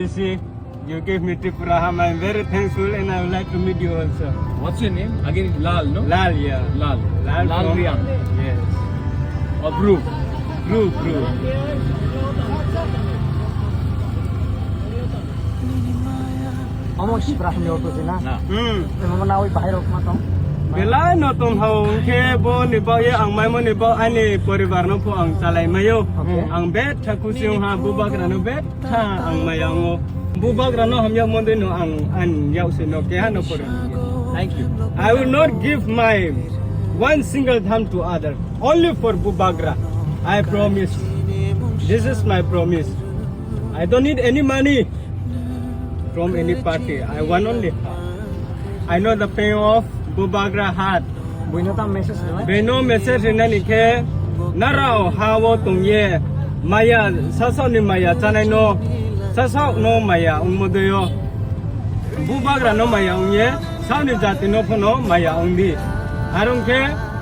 You see, you gave me Tripuraham. I'm very thankful and I would like to meet you also. What's your name? Again, Lal, no? Lal, yeah. Lal. Lal from- Riyang. Yes. Or Bru. True. Amo Sprach mi auto sina. Memang na oy bahir ma tong. Bila no tum hau ke bo ni ba ye ang mai mo ni ba ani poribar no po ang salai mayo. Okay. Ang bet thakusiong ha bubag rano bet tha ang mayang bubag rano ham ya monde no ang an yau se no ke ha no por. Thank you. I will not give my one single thumb to other. Only for Bubagra. I promise. This is my promise. I don't need any money from any party. I want only heart. I know the pain of Bubagra heart. Buino ta message na. Beno message na ni ke narao hawo tungye maya sasaw ni maya tanay no sasaw no maya umudoyo Bubagra no maya unye saw ni jati no pono maya undi harong ke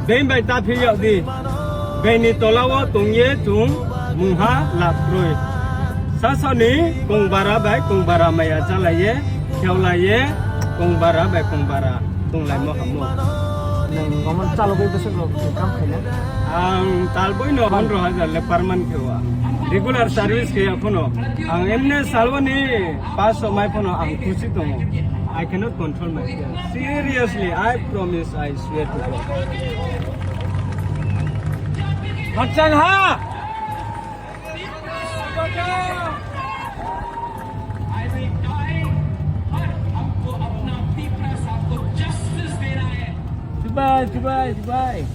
bein bai ta phi yaw di beni tolawo tungye tung mungha laproi sasaw ni kongbara bai kongbara maya chalaye khyaulaye kongbara bai kongbara tunglai mo hamo Nang ngomong calo be besok lo kam khaina. ang talboy no 100,000 le perman kewa regular service ke apno ang emne salvo ni 500 mai phono ang khushi tomo I cannot control myself seriously I promise I swear to God Hachan ha Goodbye. Bye.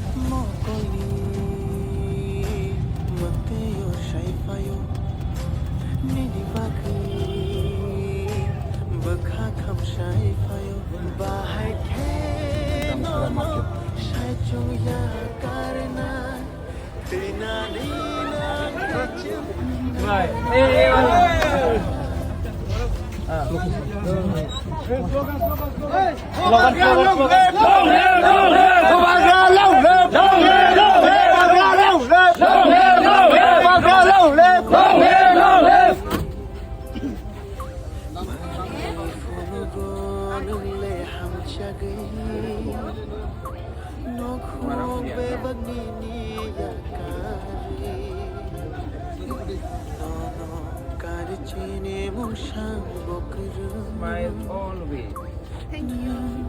Smile always. Thank you.